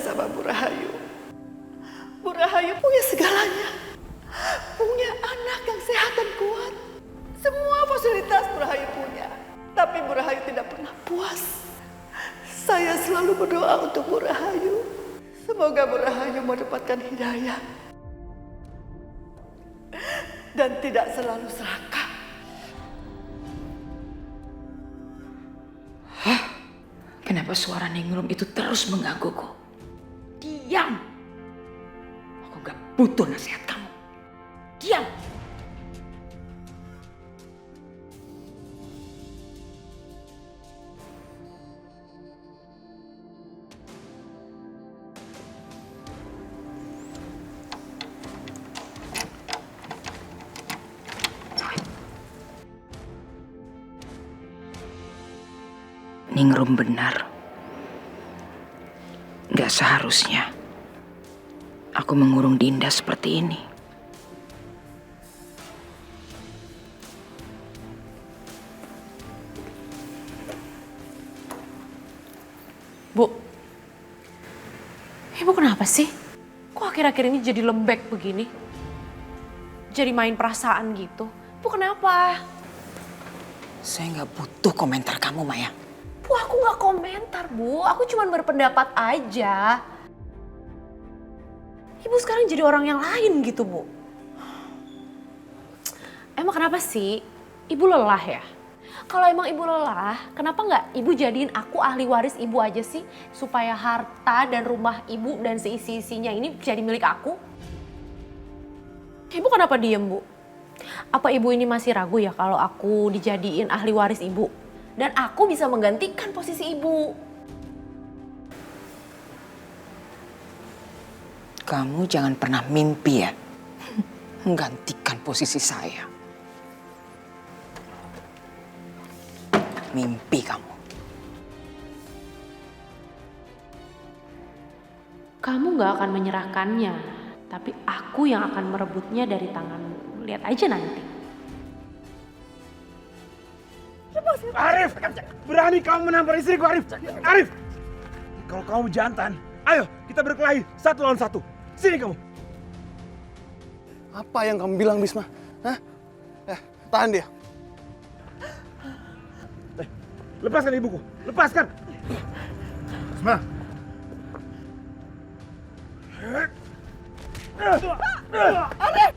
sama Bu Rahayu. Bu Rahayu punya segalanya. Punya anak yang sehat dan kuat. Semua fasilitas Bu Rahayu punya. Tapi Bu Rahayu tidak pernah puas. Saya selalu berdoa untuk Bu Rahayu. Semoga Bu Rahayu mendapatkan hidayah. Dan tidak selalu serakah. Kenapa suara Ningrum itu terus menggangguku? Diam! Aku gak butuh nasihat kamu. Diam! Ningrum benar. Gak seharusnya aku mengurung Dinda seperti ini. Bu, Ibu kenapa sih? Kok akhir-akhir ini jadi lembek begini? Jadi main perasaan gitu. Bu kenapa? Saya gak butuh komentar kamu, Maya. Bu, aku gak komentar, Bu. Aku cuma berpendapat aja. Ibu sekarang jadi orang yang lain gitu, Bu. Emang kenapa sih? Ibu lelah ya? Kalau emang Ibu lelah, kenapa nggak Ibu jadiin aku ahli waris Ibu aja sih? Supaya harta dan rumah Ibu dan seisi-isinya ini jadi milik aku? Ibu kenapa diem, Bu? Apa Ibu ini masih ragu ya kalau aku dijadiin ahli waris Ibu? Dan aku bisa menggantikan posisi Ibu. Kamu jangan pernah mimpi ya menggantikan posisi saya. Mimpi kamu. Kamu gak akan menyerahkannya, tapi aku yang akan merebutnya dari tanganmu. Lihat aja nanti. Arif, berani kamu menampar istriku, Arif. Arif, kalau kamu jantan, ayo kita berkelahi 1 lawan 1. Sini kamu. Apa yang kamu bilang, Bisma? Hah? Tahan dia. Lepaskan ibuku, lepaskan. Bisma. Arif!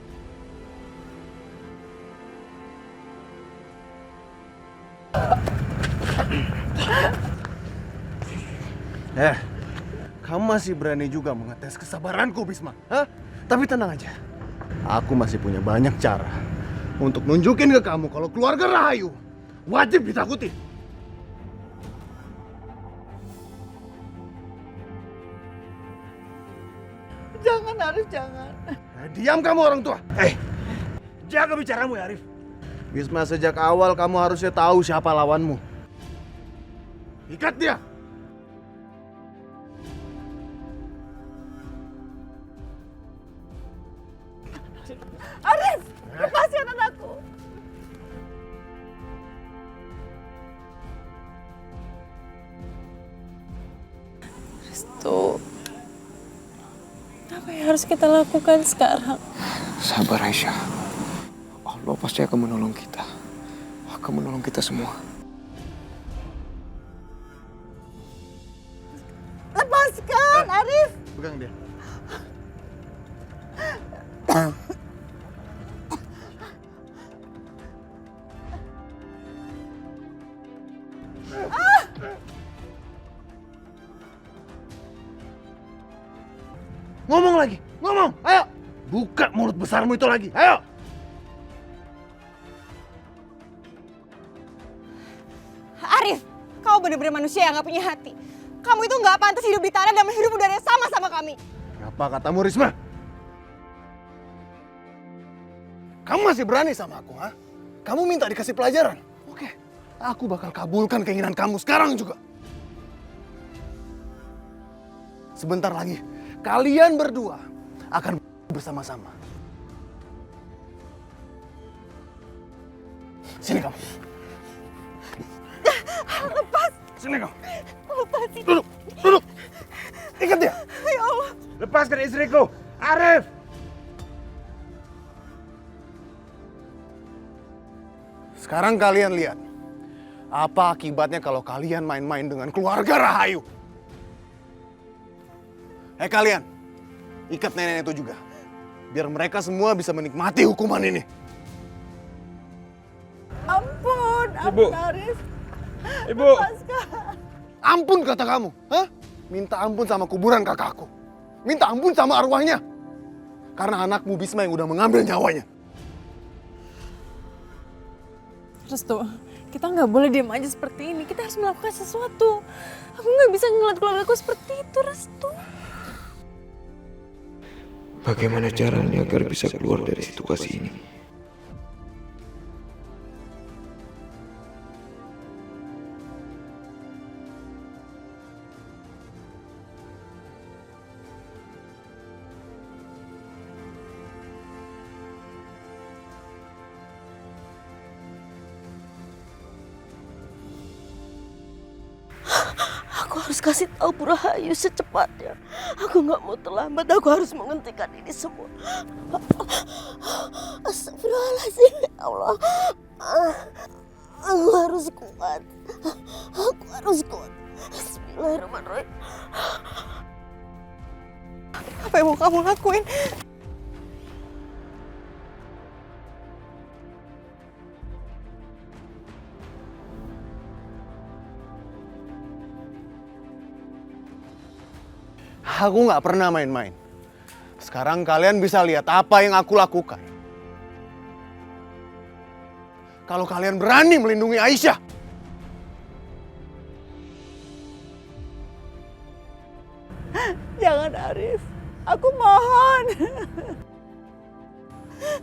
Kamu masih berani juga mengetes kesabaranku, Bisma. Hah? Tapi tenang aja. Aku masih punya banyak cara untuk nunjukin ke kamu kalau keluarga Rahayu wajib ditakuti. Jangan Arif, jangan. Diam kamu orang tua. Jaga bicaramu ya, Arif. Bisma, sejak awal kamu harusnya tahu siapa lawanmu. Ikat dia. Arif, lepaskan anakku. Restu, apa yang harus kita lakukan sekarang? Sabar Aisyah. Allah pasti akan menolong kita. Akan menolong kita semua. Lepaskan, Arif. Pegang dia. Ngomong lagi, ngomong, ayo. Buka mulut besarmu itu lagi, ayo. Arif, kau benar-benar manusia yang gak punya hati. Kamu itu gak pantas hidup di tanah dan menghirup udara yang sama kami. Apa katamu, Risma? Kamu masih berani sama aku, ha? Kamu minta dikasih pelajaran? Oke, aku bakal kabulkan keinginan kamu sekarang juga. Sebentar lagi, kalian berdua akan bersama-sama. Sini kamu. Lepas. Sini kamu. Lepas. Duduk, duduk. Ikat dia! Ya Allah. Lepaskan istriku! Arif! Sekarang kalian lihat. Apa akibatnya kalau kalian main-main dengan keluarga Rahayu? Kalian, ikat nenek itu juga. Biar mereka semua bisa menikmati hukuman ini. Ampun, Ibu. ampun Arif. Ibu! Ampun kata kamu, hah? Minta ampun sama kuburan kakakku. Minta ampun sama arwahnya. Karena anakmu Bisma yang udah mengambil nyawanya. Restu, kita nggak boleh diam aja seperti ini. Kita harus melakukan sesuatu. Aku nggak bisa ngeliat keluargaku seperti itu, Restu. Bagaimana caranya agar bisa keluar dari situasi ini? Aku harus kasih tahu Bu Rahayu secepatnya. Aku nggak mau terlambat. Aku harus menghentikan ini semua. Astagfirullahaladzim, ya Allah. Aku harus kuat. Aku harus kuat. Bismillahirrahmanirrahim. Apa yang mau kamu lakuin? Aku nggak pernah main-main. Sekarang kalian bisa lihat apa yang aku lakukan. Kalau kalian berani melindungi Aisyah. Jangan Arif. Aku mohon.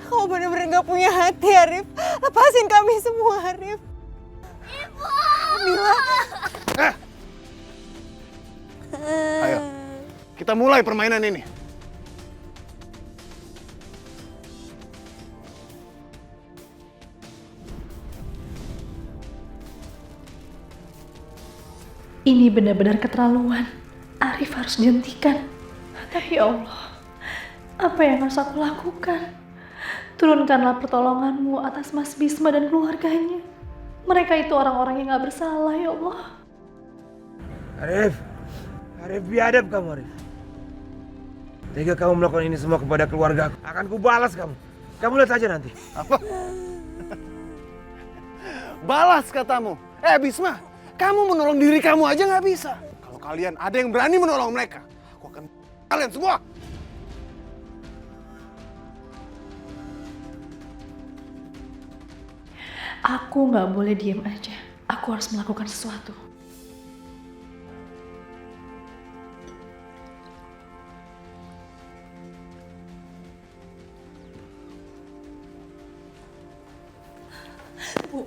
Kamu benar-benar nggak punya hati, Arif. Lepasin kami semua, Arif. Ibu! Mila. Ayo, kita mulai permainan ini. Ini benar-benar keterlaluan. Arif harus dihentikan. Tapi ya Allah, apa yang harus aku lakukan? Turunkanlah pertolonganmu atas Mas Bisma dan keluarganya. Mereka itu orang-orang yang gak bersalah, ya Allah. Arif biadab kamu, Arif. Tega kamu melakukan ini semua kepada keluarga aku. Akan kubalas kamu. Kamu lihat saja nanti. Apa? Balas katamu. Bisma, kamu menolong diri kamu aja nggak bisa. Kalau kalian ada yang berani menolong mereka, aku akan kalian semua. Aku gak boleh diem aja. Aku harus melakukan sesuatu. Bu,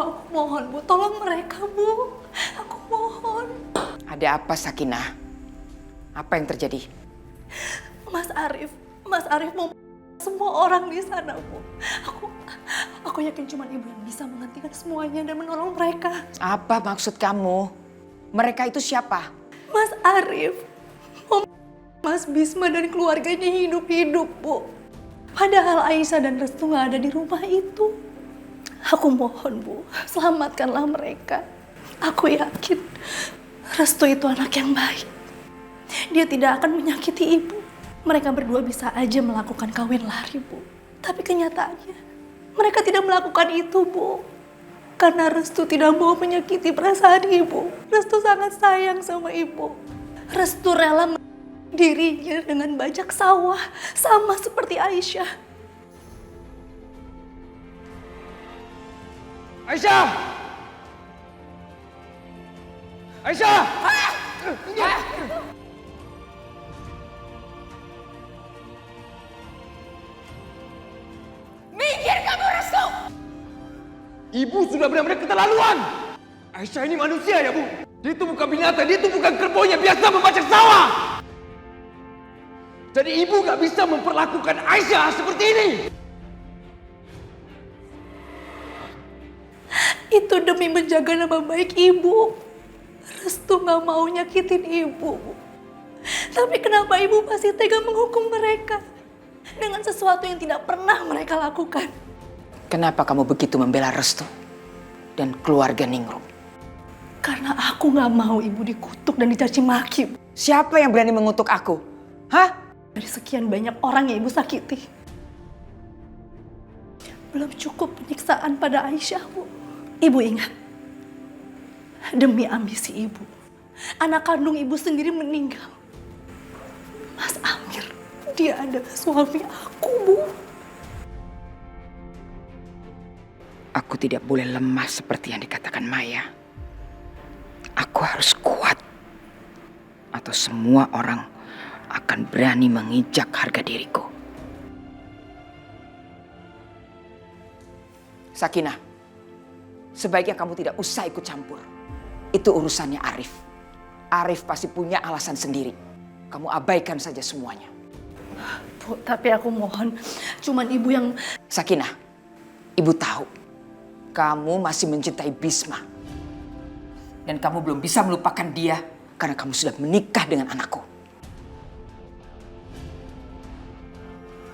aku mohon, Bu. Tolong mereka, Bu. Aku mohon. Ada apa, Sakinah? Apa yang terjadi? Mas Arif mau semua orang di sana, Bu. Aku yakin cuma Ibu yang bisa menghentikan semuanya dan menolong mereka. Apa maksud kamu? Mereka itu siapa? Mas Arif mau Mas Bisma dan keluarganya hidup-hidup, Bu. Padahal Aisyah dan Restu gak ada di rumah itu. Aku mohon, Bu, selamatkanlah mereka. Aku yakin Restu itu anak yang baik. Dia tidak akan menyakiti Ibu. Mereka berdua bisa aja melakukan kawin lari, Bu. Tapi kenyataannya, mereka tidak melakukan itu, Bu. Karena Restu tidak mau menyakiti perasaan Ibu. Restu sangat sayang sama Ibu. Restu rela dirinya dengan bajak sawah, sama seperti Aisyah. Aisyah! Aisyah! Minggir kamu, Restu! Ibu sudah benar-benar keterlaluan. Aisyah ini manusia ya, Bu. Dia itu bukan binatang, dia itu bukan kerbau yang biasa membajak sawah. Jadi ibu gak bisa memperlakukan Aisyah seperti ini. Itu demi menjaga nama baik Ibu. Restu gak mau nyakitin ibu, Bu. Tapi kenapa ibu masih tega menghukum mereka dengan sesuatu yang tidak pernah mereka lakukan? Kenapa kamu begitu membela Restu dan keluarga Ningrum? Karena aku gak mau ibu dikutuk dan dicaci maki, Bu. Siapa yang berani mengutuk aku? Hah? Dari sekian banyak orang yang ibu sakiti, belum cukup penyiksaan pada Aisyah, Bu. Ibu ingat, demi ambisi ibu, anak kandung ibu sendiri meninggal. Mas Amir, dia adalah suami aku, Bu. Aku tidak boleh lemah seperti yang dikatakan Maya. Aku harus kuat, atau semua orang akan berani menginjak harga diriku. Sakinah, sebaiknya kamu tidak usah ikut campur. Itu urusannya Arif. Arif pasti punya alasan sendiri. Kamu abaikan saja semuanya. Bu, tapi aku mohon, cuman ibu yang... Sakinah, ibu tahu kamu masih mencintai Bisma. Dan kamu belum bisa melupakan dia karena kamu sudah menikah dengan anakku.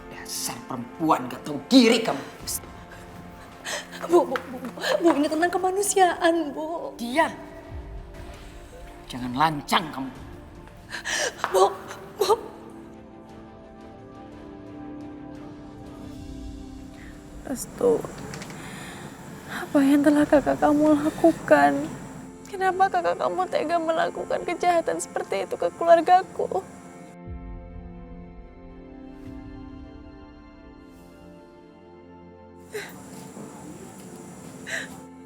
Dasar perempuan gak tahu diri kamu. Bu, ini tentang kemanusiaan, Bu. Diam. Jangan lancang kamu. Bu. Restu, apa yang telah kakak kamu lakukan? Kenapa kakak kamu tega melakukan kejahatan seperti itu ke keluargaku?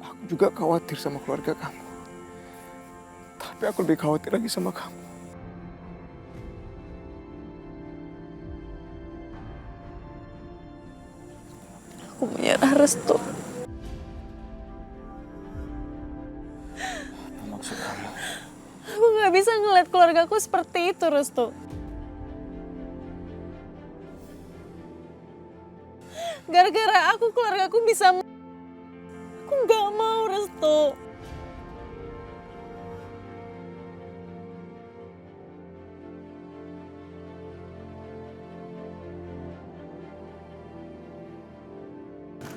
Aku juga khawatir sama keluarga kamu. Tapi aku lebih khawatir lagi sama kamu. Aku menyerah, Restu. Apa maksud kamu? Aku gak bisa ngeliat keluargaku seperti itu, Restu. Gara-gara aku, keluargaku bisa... Aku gak mau, Restu.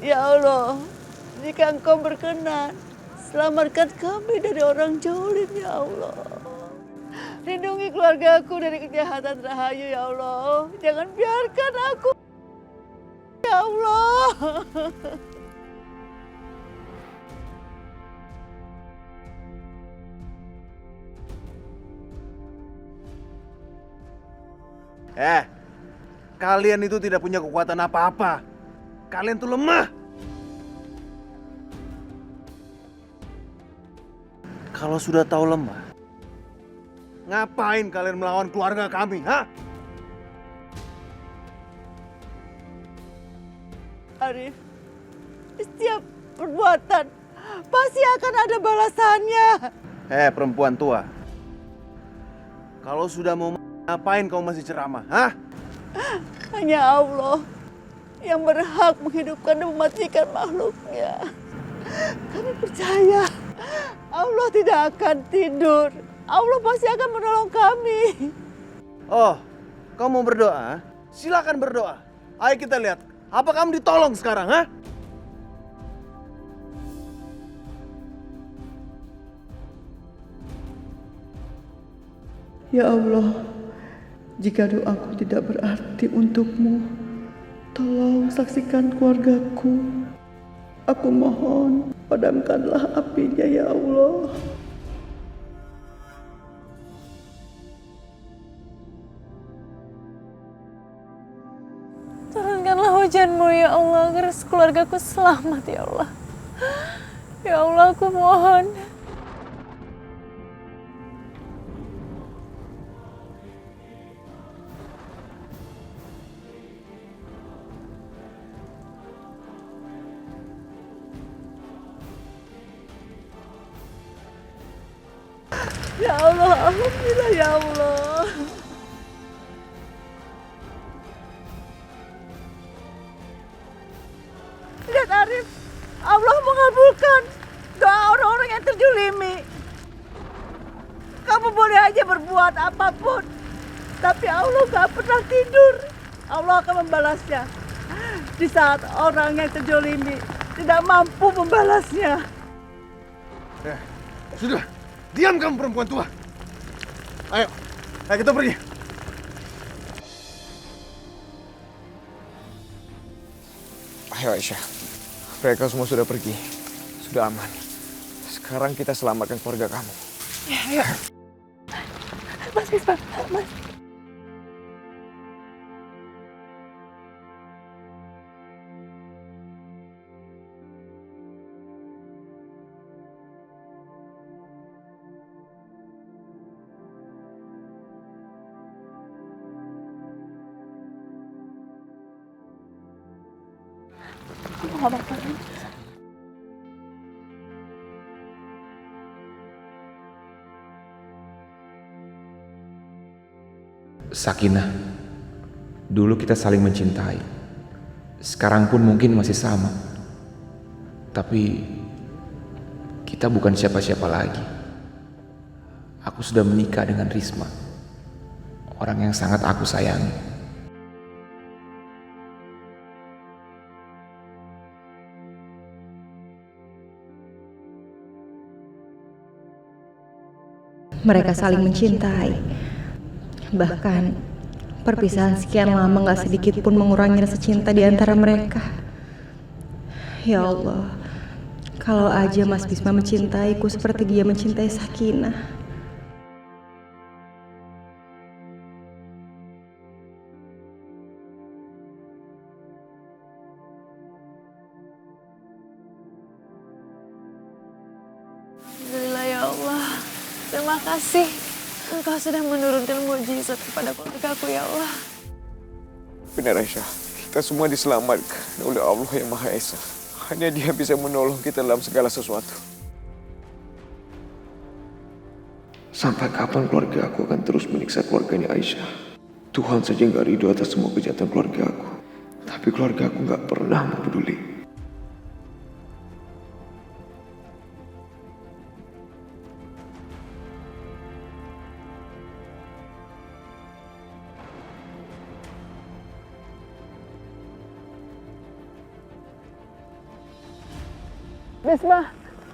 Ya Allah, jika Engkau berkenan, selamatkan kami dari orang zalim, ya Allah. Lindungi keluargaku dari kejahatan Rahayu, ya Allah. Jangan biarkan aku, ya Allah. Kalian itu tidak punya kekuatan apa-apa. Kalian tuh lemah. Kalau sudah tahu lemah, ngapain kalian melawan keluarga kami, ha? Arif, setiap perbuatan pasti akan ada balasannya. Perempuan tua. Kalau sudah mau ngapain kau masih ceramah, ha? Hanya Allah yang berhak menghidupkan dan mematikan makhluknya. Kami percaya Allah tidak akan tidur. Allah pasti akan menolong kami. Oh, kau mau berdoa? Silakan berdoa. Ayo kita lihat, apa kamu ditolong sekarang, ha? Ya Allah, jika doaku tidak berarti untukmu, tolong saksikan keluargaku. Aku mohon, padamkanlah apinya, ya Allah. Turunkanlah hujanmu, ya Allah, agar keluargaku selamat, ya Allah. Ya Allah, aku mohon. Ya Allah, alhamdulillah, ya Allah. Lihat Arif, Allah mengabulkan doa orang-orang yang terjulimi. Kamu boleh aja berbuat apapun. Tapi Allah gak pernah tidur. Allah akan membalasnya. Di saat orang yang terjolimi tidak mampu membalasnya. Sudah, diam kamu perempuan tua. Ayo kita pergi. Ayo Aisyah, mereka semua sudah pergi, sudah aman. Sekarang kita selamatkan keluarga kamu. Ya, ayo. Mas Bisma, Mas. Sakinah, dulu kita saling mencintai. Sekarang pun mungkin masih sama. Tapi kita bukan siapa-siapa lagi. Aku sudah menikah dengan Risma, orang yang sangat aku sayangi. Mereka saling mencintai. Bahkan perpisahan sekian lama gak sedikit pun mengurangi rasa cinta di antara mereka. Ya Allah, kalau aja Mas Bisma mencintaiku seperti dia mencintai Sakinah. Alhamdulillah ya Allah. Terima kasih. Engkau sudah menurunkan mukjizat kepada keluargaku ya Allah. Benar Aisyah, kita semua diselamatkan oleh Allah yang Maha Esa. Hanya Dia bisa menolong kita dalam segala sesuatu. Sampai kapan keluarga aku akan terus menyiksa keluarganya Aisyah? Tuhan saja gak ridho atas semua kejahatan keluarga aku. Tapi keluarga aku gak pernah peduli. Bisma,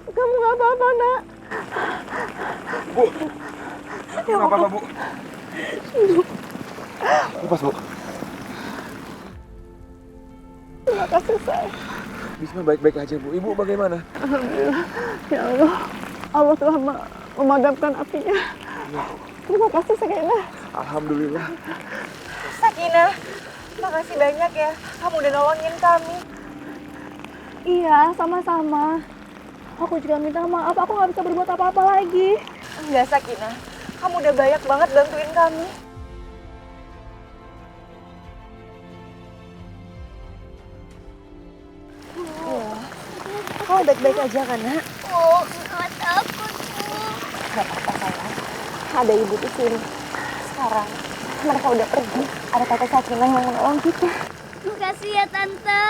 kamu gak apa-apa, nak. Bu, nggak apa-apa, Bu. Lepas, Bu. Terima kasih, sayang. Bisma baik-baik aja, Bu. Ibu bagaimana? Alhamdulillah. Ya Allah, Allah telah memadamkan apinya. Terima kasih, Sakinah. Alhamdulillah. Sakinah, makasih banyak ya. Kamu udah nolongin kami. Iya, sama-sama. Aku juga minta maaf, aku gak bisa berbuat apa-apa lagi. Enggak Sakinah, kamu udah banyak banget bantuin kami. Kamu baik-baik aja kan, nak? Oh, nggak takut, Bu. Gak apa-apa sayang. Ada ibu di sini. Sekarang mereka udah pergi. Ada Tante Sakinah yang menolong kita. Makasih ya, Tante.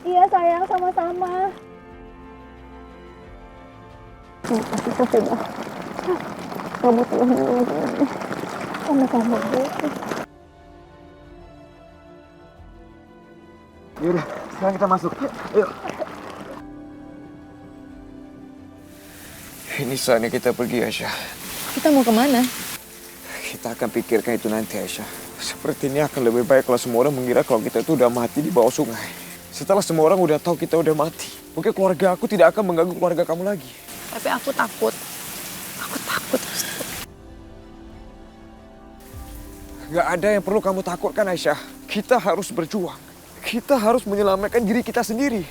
Iya, sayang, sama-sama. Terima kasih, Sakinah. Kamu telah menolong kami. Sama-sama, Bu. Yaudah, sekarang kita masuk. Ayo. Ini saatnya kita pergi, Aisyah. Kita mau kemana? Kita akan pikirkan itu nanti, Aisyah. Sepertinya akan lebih baik kalau semua orang mengira kalau kita itu udah mati di bawah sungai. Setelah semua orang udah tahu kita udah mati, mungkin keluarga aku tidak akan mengganggu keluarga kamu lagi. Tapi aku takut. Aku takut. Gak ada yang perlu kamu takutkan, Aisyah. Kita harus berjuang. Kita harus menyelamatkan diri kita sendiri.